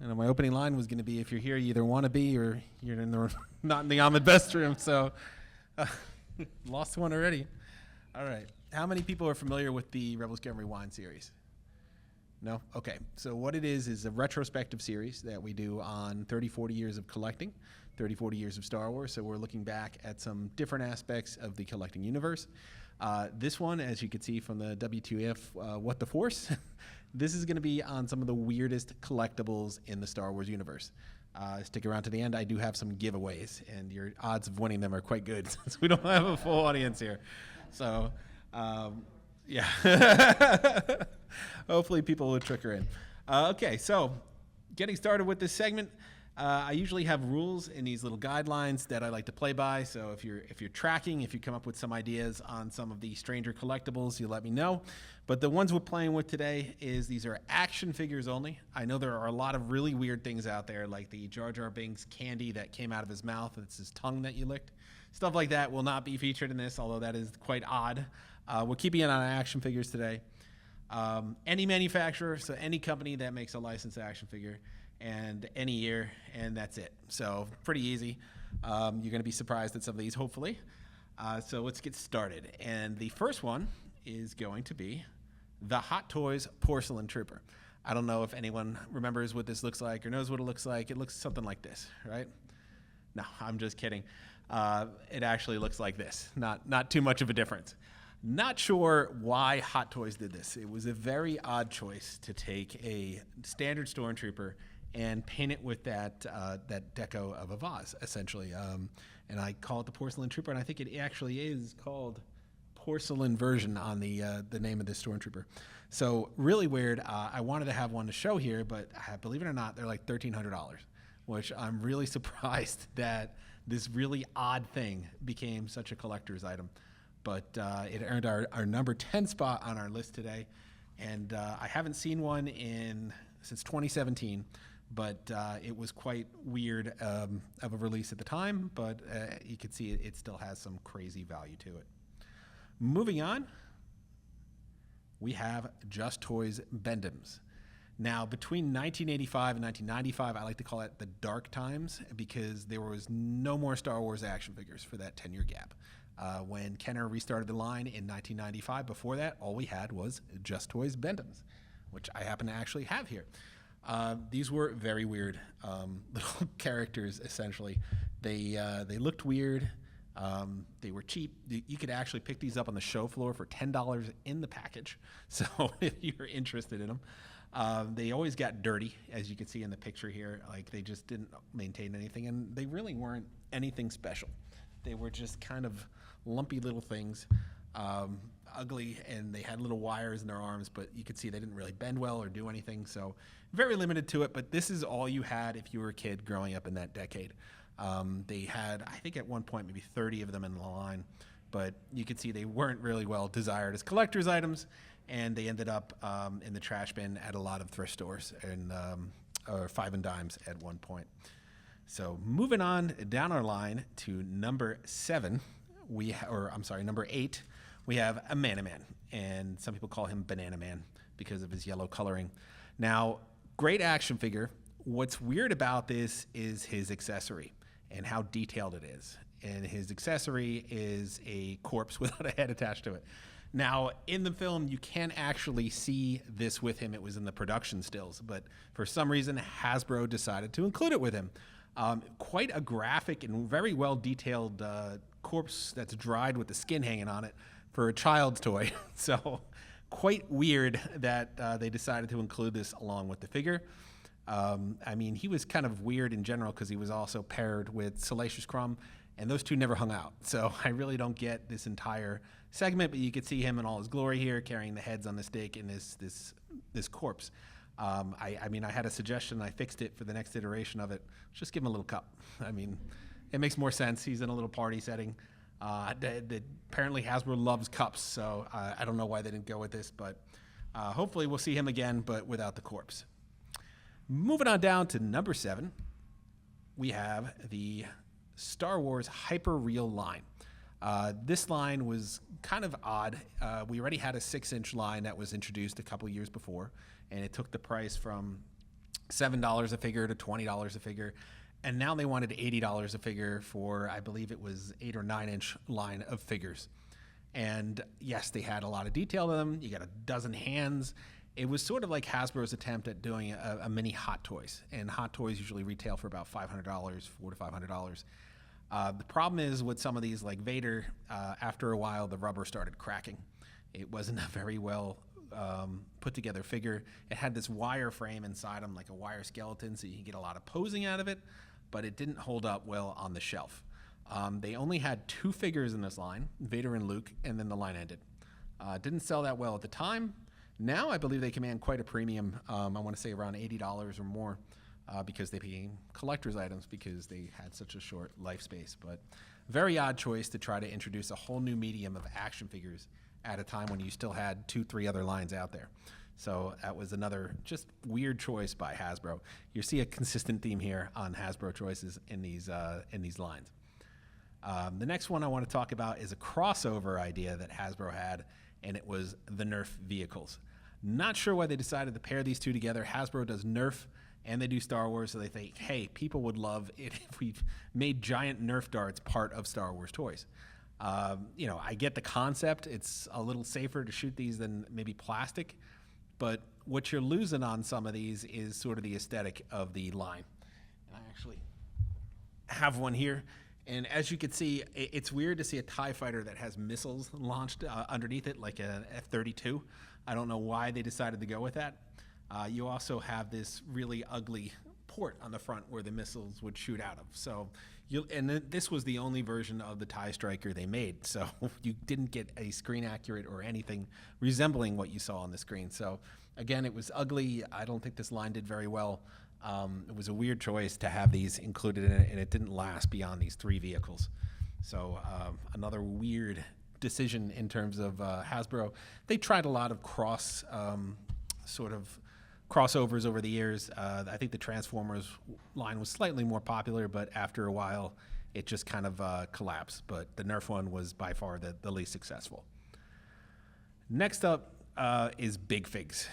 And my opening line was going to be, if you're here, you either want to be or you're not in the Ahmed Best room. So lost one already. All right. How many people are familiar with the Rebel Scum Rewind series? No? Okay. So what it is a retrospective series that we do on 30, 40 years of collecting, 30, 40 years of Star Wars. So we're looking back at some different aspects of the collecting universe. This one, as you can see from the W2F, What the Force, this is going to be on some of the weirdest collectibles in the Star Wars universe. Stick around to the end. I do have some giveaways, and your odds of winning them are quite good since we don't have a full audience here. So, yeah. Hopefully people will trick her in. Okay, so getting started with this segment, I usually have rules in these little guidelines that I like to play by. So if you're tracking, if you come up with some ideas on some of the stranger collectibles, you let me know. But the ones we're playing with today these are action figures only. I know there are a lot of really weird things out there, like the Jar Jar Binks candy that came out of his mouth. It's his tongue that you licked. Stuff like that will not be featured in this, although that is quite odd. We're keeping it on action figures today. Any manufacturer, so any company that makes a licensed action figure, and any year, and that's it. So pretty easy. You're going to be surprised at some of these, hopefully. So let's get started. And the first one is going to be the Hot Toys Porcelain Trooper. I don't know if anyone remembers what this looks like or knows what it looks like. It looks something like this, right? No, I'm just kidding. It actually looks like this. Not too much of a difference. Not sure why Hot Toys did this. It was a very odd choice to take a standard Stormtrooper and paint it with that deco of a vase, essentially. And I call it the Porcelain Trooper, and I think it actually is called Porcelain version on the name of this Stormtrooper. So really weird. I wanted to have one to show here, but believe it or not, they're like $1,300, which I'm really surprised that this really odd thing became such a collector's item. But it earned our number 10 spot on our list today. And I haven't seen one since 2017, but it was quite weird of a release at the time, but you can see it still has some crazy value to it. Moving on, we have Just Toys Bendems. Now, between 1985 and 1995, I like to call it the dark times because there was no more Star Wars action figures for that 10-year gap. When Kenner restarted the line in 1995, before that, all we had was Just Toys Bendems, which I happen to actually have here. These were very weird little characters, essentially. They looked weird. They were cheap. You could actually pick these up on the show floor for $10 in the package. So if you're interested in them. They always got dirty, as you can see in the picture here. Like, they just didn't maintain anything, and they really weren't anything special. They were just kind of lumpy little things, ugly, and they had little wires in their arms, but you could see they didn't really bend well or do anything, so very limited to it. But this is all you had if you were a kid growing up in that decade. They had, I think at one point, maybe 30 of them in the line, but you could see they weren't really well desired as collector's items, and they ended up in the trash bin at a lot of thrift stores and or five and dimes at one point. So moving on down our line to number 7, number 8, we have a Man-A-Man, and some people call him Banana Man because of his yellow coloring. Now, great action figure. What's weird about this is his accessory and how detailed it is. And his accessory is a corpse without a head attached to it. Now, in the film, you can actually see this with him. It was in the production stills, but for some reason, Hasbro decided to include it with him. Quite a graphic and very well detailed corpse that's dried with the skin hanging on it for a child's toy. So quite weird that they decided to include this along with the figure. I mean, he was kind of weird in general because he was also paired with Salacious Crumb, and those two never hung out. So I really don't get this entire segment, but you could see him in all his glory here, carrying the heads on the stake in this corpse. I mean, I had a suggestion. I fixed it for the next iteration of it. Just give him a little cup. I mean, it makes more sense. He's in a little party setting. Apparently Hasbro loves cups, so I don't know why they didn't go with this, but hopefully we'll see him again, but without the corpse. Moving on down to number 7, we have the Star Wars Hyper Real line. This line was kind of odd. We already had a 6-inch line that was introduced a couple years before, and it took the price from $7 a figure to $20 a figure. And now they wanted $80 a figure for, I believe it was 8 or 9 inch line of figures. And yes, they had a lot of detail to them. You got a dozen hands. It was sort of like Hasbro's attempt at doing a mini Hot Toys. And Hot Toys usually retail for about $500, $400 to $500. The problem is with some of these, like Vader, after a while, the rubber started cracking. It wasn't a very well put together figure. It had this wire frame inside him, like a wire skeleton, so you can get a lot of posing out of it, but it didn't hold up well on the shelf. They only had 2 figures in this line, Vader and Luke, and then the line ended. Didn't sell that well at the time. Now I believe they command quite a premium. I want to say around $80 or more, because they became collector's items because they had such a short life space. But very odd choice to try to introduce a whole new medium of action figures at a time when you still had 2-3 other lines out there. So that was another just weird choice by Hasbro. You see a consistent theme here on Hasbro choices in these lines. The next one I want to talk about is a crossover idea that Hasbro had, and it was the Nerf vehicles. Not sure why they decided to pair these two together. Hasbro does Nerf and they do Star Wars, so they think, hey, people would love it if we made giant Nerf darts part of Star Wars toys. I get the concept. It's a little safer to shoot these than maybe plastic, but what you're losing on some of these is sort of the aesthetic of the line. And I actually have one here. And as you can see, it's weird to see a TIE fighter that has missiles launched underneath it, like an F-32. I don't know why they decided to go with that. You also have this really ugly port on the front where the missiles would shoot out of. So, this was the only version of the TIE Striker they made. So you didn't get a screen accurate or anything resembling what you saw on the screen. So again, it was ugly. I don't think this line did very well. It was a weird choice to have these included in it, and it didn't last beyond these 3 vehicles. So another weird decision in terms of Hasbro. They tried a lot of crossovers over the years. I think the Transformers line was slightly more popular, but after a while, it just kind of collapsed. But the Nerf one was by far the least successful. Next up is Big Figs.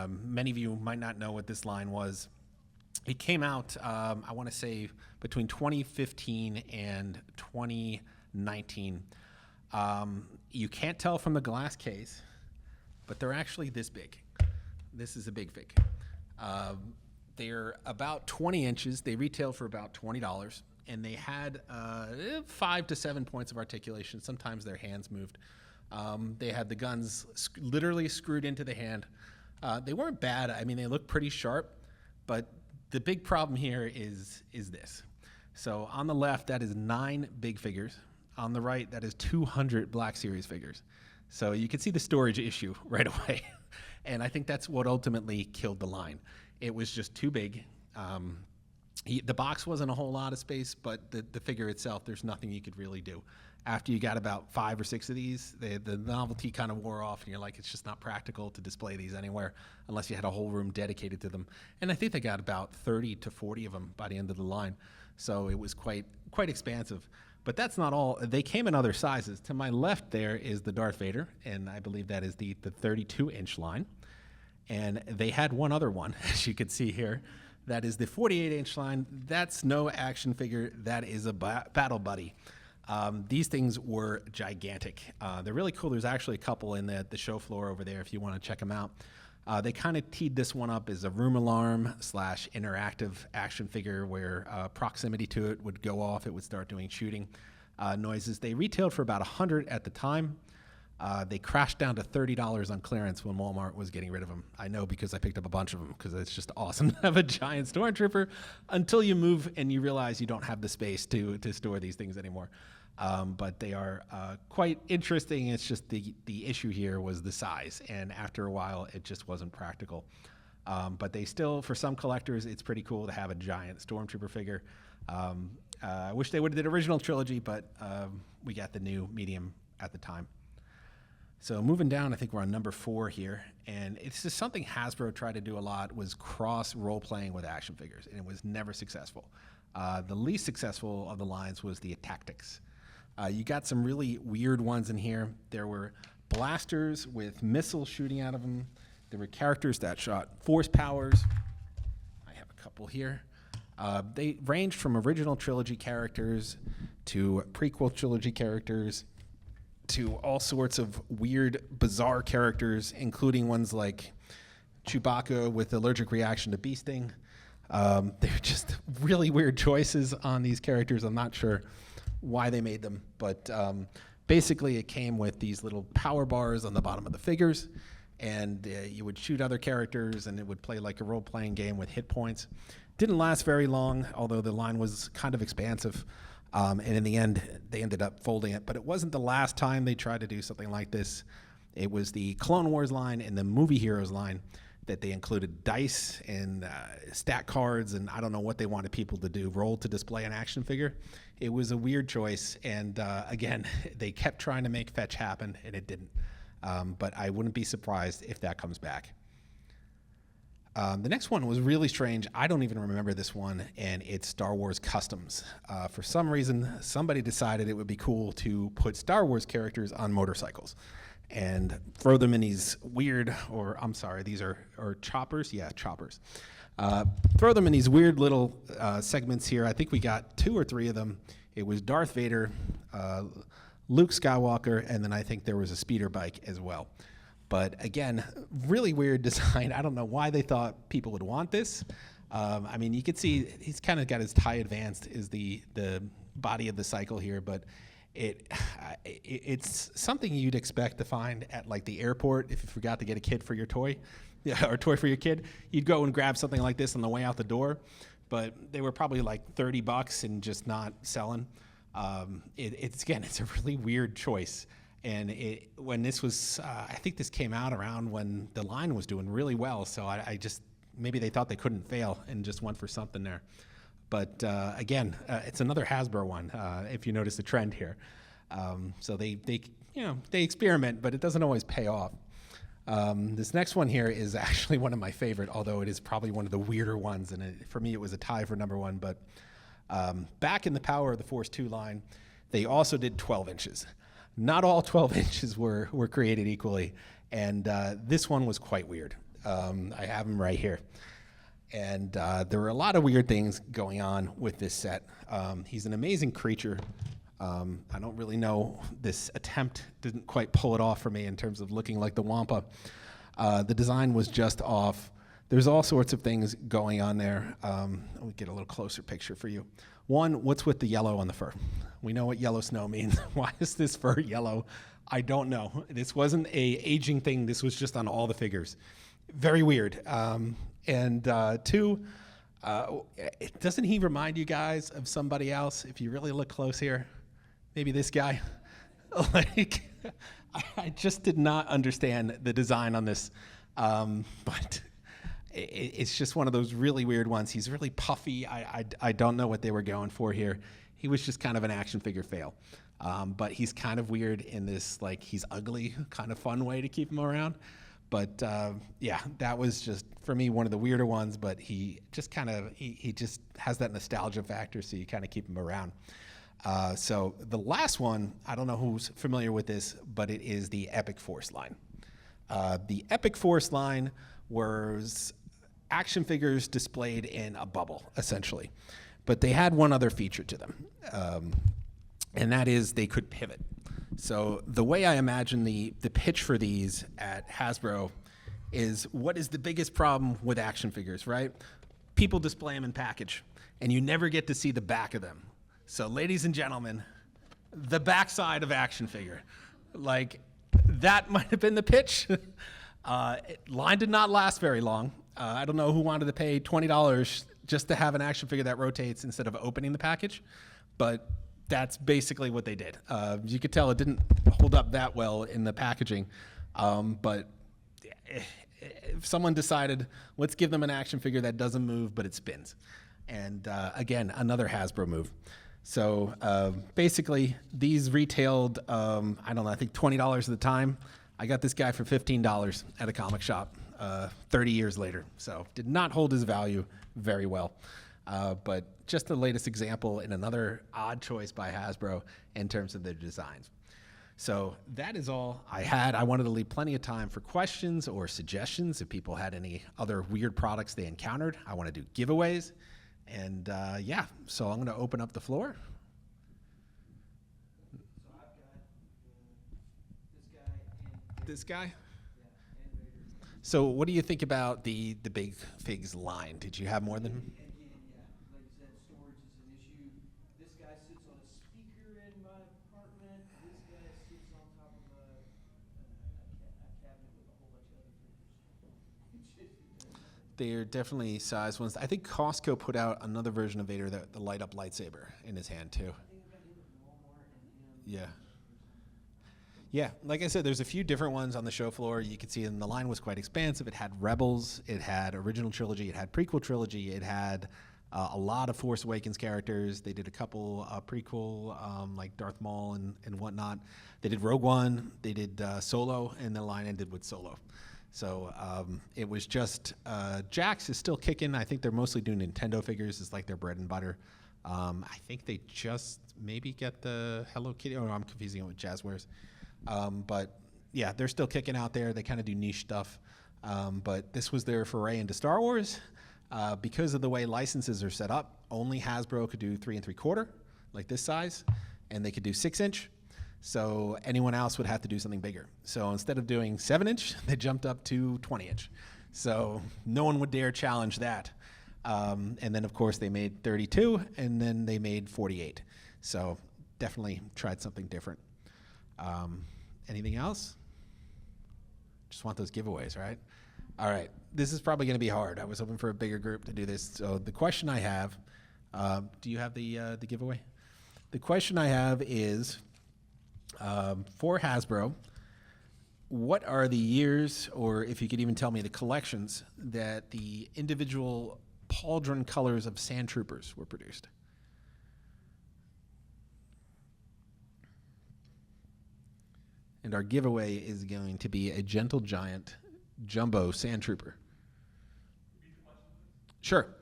Many of you might not know what this line was. It came out, I want to say, between 2015 and 2019. You can't tell from the glass case, but they're actually this big. This is a Big Fig. They're about 20 inches. They retail for about $20, and they had 5 to 7 points of articulation. Sometimes their hands moved. They had the guns literally screwed into the hand. They weren't bad. I mean, they look pretty sharp, but the big problem here is this. So on the left, that is 9 Big Figures. On the right, that is 200 Black Series figures. So you can see the storage issue right away. And I think that's what ultimately killed the line. It was just too big. The box wasn't a whole lot of space, but the figure itself, there's nothing you could really do. After you got about 5 or 6 of these, the novelty kind of wore off, and you're like, it's just not practical to display these anywhere unless you had a whole room dedicated to them. And I think they got about 30 to 40 of them by the end of the line. So it was quite expansive. But that's not all. They came in other sizes. To my left there is the Darth Vader, and I believe that is the 32-inch line. And they had one other one, as you can see here. That is the 48-inch line. That's no action figure. That is a battle buddy. These things were gigantic. They're really cool. There's actually a couple in the show floor over there if you want to check them out. They kind of teed this one up as a room alarm / interactive action figure where proximity to it would go off. It would start doing shooting noises. They retailed for about $100 at the time. They crashed down to $30 on clearance when Walmart was getting rid of them. I know because I picked up a bunch of them because it's just awesome to have a giant stormtrooper until you move and you realize you don't have the space to store these things anymore. But they are quite interesting. It's just the issue here was the size, and after a while, it just wasn't practical. But they still, for some collectors, it's pretty cool to have a giant stormtrooper figure. I wish they would have did original trilogy, but we got the new medium at the time. So moving down, I think we're on number 4 here, and it's just something Hasbro tried to do a lot was cross role-playing with action figures, and it was never successful. The least successful of the lines was the Tactics. You got some really weird ones in here. There were blasters with missiles shooting out of them. There were characters that shot force powers. I have a a couple here. They ranged from original trilogy characters to prequel trilogy characters to all sorts of weird, bizarre characters, including ones like Chewbacca with allergic reaction to bee sting. They're just really weird choices on these characters. I'm not sure why they made them, but basically it came with these little power bars on the bottom of the figures, and you would shoot other characters, and it would play like a role-playing game with hit points. Didn't last very long, although the line was kind of expansive, and in the end, they ended up folding it. But it wasn't the last time they tried to do something like this. It was the Clone Wars line and the Movie Heroes line that they included dice and stat cards, and I don't know what they wanted people to do, roll to display an action figure. It was a weird choice, and again, they kept trying to make fetch happen, and it didn't. But I wouldn't be surprised if that comes back. The next one was really strange. I don't even remember this one, and it's Star Wars Customs. For some reason, somebody decided it would be cool to put Star Wars characters on motorcycles and throw them in these weird, or I'm sorry, these are choppers? Yeah, choppers. Throw them in these weird little segments here. I think we got 2 or 3 of them. It was Darth Vader, Luke Skywalker, and then I think there was a speeder bike as well. But again, really weird design. I don't know why they thought people would want this. I mean, you can see he's kind of got his tie advanced is the body of the cycle here, but it's something you'd expect to find at like the airport if you forgot to get a kid for your toy, or a toy for your kid. You'd go and grab something like this on the way out the door, but they were probably like $30 and just not selling. It's a really weird choice. And when this was, I think this came out around when the line was doing really well. So I just, maybe they thought they couldn't fail and just went for something there. But again, it's another Hasbro one, if you notice the trend here. So they experiment, but it doesn't always pay off. This next one here is actually one of my favorite, although it is probably one of the weirder ones. And for me, it was a tie for number one. But back in the Power of the Force 2 line, they also did 12 inches. Not all 12 inches were created equally, and this one was quite weird. I have them right here. And there were a lot of weird things going on with this set. He's an amazing creature. I don't really know, this attempt didn't quite pull it off for me in terms of looking like the Wampa. The design was just off. There's all sorts of things going on there. Let me get a little closer picture for you. One, what's with the yellow on the fur? We know what yellow snow means. Why is this fur yellow? I don't know. This wasn't a aging thing. This was just on all the figures. Very weird. Two, doesn't he remind you guys of somebody else? If you really look close here, maybe this guy. Like, I just did not understand the design on this, but it's just one of those really weird ones. He's really puffy. I don't know what they were going for here. He was just kind of an action figure fail. But he's kind of weird in this, like, he's ugly, kind of fun way to keep him around. But yeah, that was just, for me, one of the weirder ones, but he just kind of, he just has that nostalgia factor, so you kind of keep him around. So the last one, I don't know who's familiar with this, but it is the Epic Force line. The Epic Force line was action figures displayed in a bubble, essentially. But they had one other feature to them, and that is they could pivot. So the way I imagine the pitch for these at Hasbro is, what is the biggest problem with action figures, right? People display them in package, and you never get to see the back of them. So ladies and gentlemen, the backside of action figure. Like, that might have been the pitch. Line did not last very long. I don't know who wanted to pay $20 just to have an action figure that rotates instead of opening the package, but that's basically what they did. You could tell it didn't hold up that well in the packaging, but if someone decided, let's give them an action figure that doesn't move, but it spins. And again, another Hasbro move. So basically, these retailed, I don't know, I think $20 at the time. I got this guy for $15 at a comic shop 30 years later. So did not hold his value very well. But just the latest example in another odd choice by Hasbro in terms of their designs. So that is all I had. I wanted to leave plenty of time for questions or suggestions. If people had any other weird products they encountered, I want to do giveaways. And yeah, so I'm going to open up the floor. So I've got this guy and This guy. yeah, and Vader. So what do you think about the Big Figs line? Did you have more than him? Again, yeah, like you said, storage is an issue. This guy sits on a speaker in my apartment. This guy sits on top of a cabinet with a whole bunch of other figures. They're definitely size ones. I think Costco put out another version of Vader, the light up lightsaber in his hand too. I think I got him at Walmart and him. Yeah. Yeah, like I said, there's a few different ones on the show floor. You can see, and the line was quite expansive. It had Rebels, it had original trilogy, it had prequel trilogy, it had a lot of Force Awakens characters. They did a couple prequel, like Darth Maul and whatnot. They did Rogue One, they did Solo, and the line ended with Solo. So it was just, Jax is still kicking. I think they're mostly doing Nintendo figures. It's like their bread and butter. I think they just maybe get the Hello Kitty. Oh, no, I'm confusing it with Jazzwares. But yeah, they're still kicking out there. They kind of do niche stuff. But this was their foray into Star Wars. Because of the way licenses are set up, only Hasbro could do 3 3/4, like this size, and they could do 6-inch. So anyone else would have to do something bigger. So instead of doing 7-inch, they jumped up to 20-inch. So no one would dare challenge that. And then, of course, they made 32, and then they made 48. So definitely tried something different. Anything else? Just want those giveaways, right? All right. This is probably going to be hard. I was hoping for a bigger group to do this. So the question I have, do you have the giveaway? The question I have is, for Hasbro, what are the years, or if you could even tell me the collections, that the individual pauldron colors of Sand Troopers were produced? And our giveaway is going to be a Gentle Giant Jumbo Sand Trooper. Sure.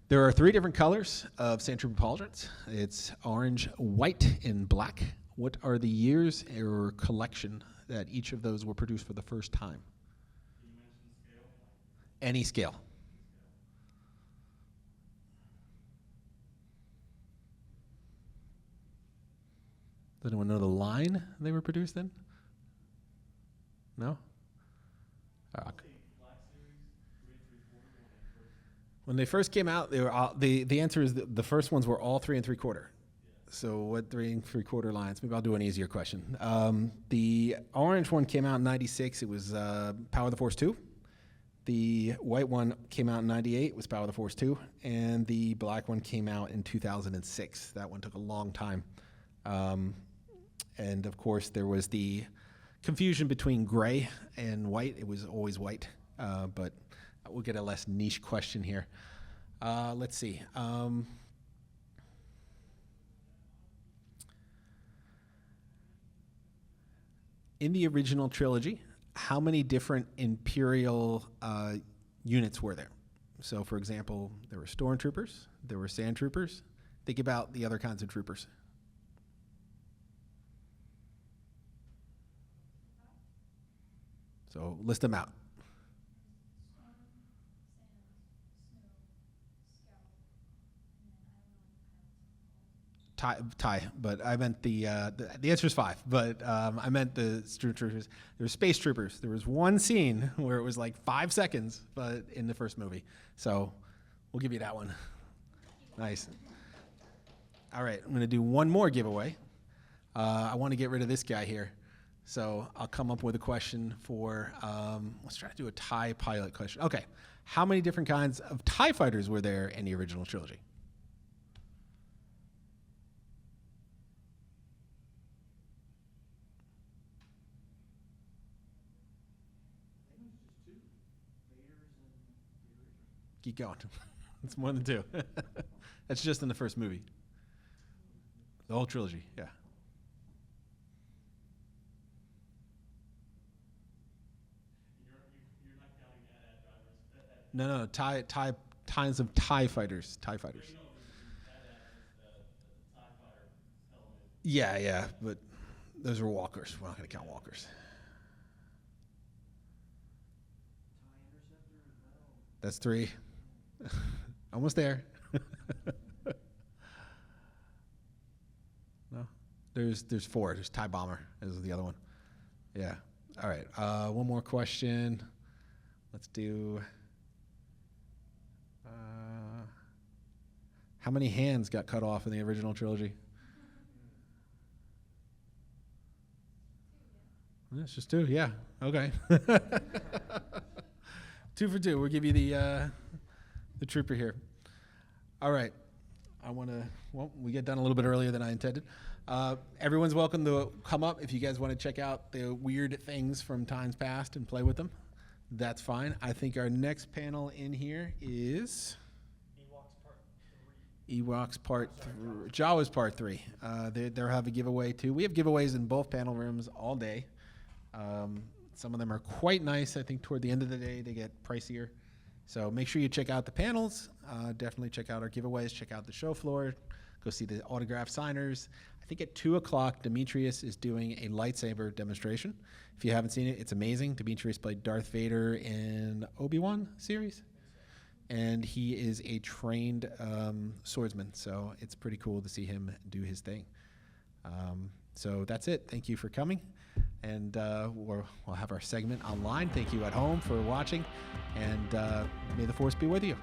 There are 3 different colors of Sand Trooper pauldrons. It's orange, white, and black. What are the years or collection that each of those were produced for the first time? Can you mention scale? Any scale. Does anyone know the line they were produced in? No? Black Series, 3 3/4 When they first came out, they were all, the answer is the first ones were all 3 3/4. Yeah. So what 3 3/4 lines? Maybe I'll do an easier question. The orange one came out in '96. It was Power of the Force 2. The white one came out in '98. It was Power of the Force 2. And the black one came out in 2006. That one took a long time. And of course, there was the confusion between gray and white. It was always white, but we'll get a less niche question here. Let's see. In the original trilogy, how many different Imperial units were there? So, for example, there were stormtroopers, there were sand troopers. Think about the other kinds of troopers. So list them out. Tie, but I meant the answer is 5, but I meant the troopers. There were space troopers. There was one scene where it was like 5 seconds, but in the first movie. So we'll give you that one. Nice. All right, I'm going to do one more giveaway. I want to get rid of this guy here. So I'll come up with a question for, let's try to do a TIE pilot question. Okay, how many different kinds of TIE fighters were there in the original trilogy? I think it was just 2, Vader's and the original. Keep going. It's more than 2. That's just in the first movie. The whole trilogy, yeah. You're not counting AT-AT drivers. No, times of TIE fighters. TIE fighters. You know, AT-AT is the TIE fighter element. Yeah, but Those are walkers. We're not going to count walkers. Tie interceptor as well. That's 3. Almost there. No, there's 4. There's tie bomber is the other one. Yeah. All right. One more question. Let's do. How many hands got cut off in the original trilogy? It's just 2. Yeah. Okay. 2 for 2. We'll give you the trooper here. All right. We get done a little bit earlier than I intended. Everyone's welcome to come up if you guys want to check out the weird things from times past and play with them. That's fine. I think our next panel in here is Ewoks Part 3. Jawas Part 3. They'll have a giveaway too. We have giveaways in both panel rooms all day. Some of them are quite nice. I think toward the end of the day they get pricier. So make sure you check out the panels. Definitely check out our giveaways. Check out the show floor. Go see the autograph signers. I think at 2 o'clock, Demetrius is doing a lightsaber demonstration. If you haven't seen it, it's amazing. Demetrius played Darth Vader in Obi-Wan series. And he is a trained swordsman. So it's pretty cool to see him do his thing. So that's it. Thank you for coming. And we'll have our segment online. Thank you at home for watching. And may the Force be with you.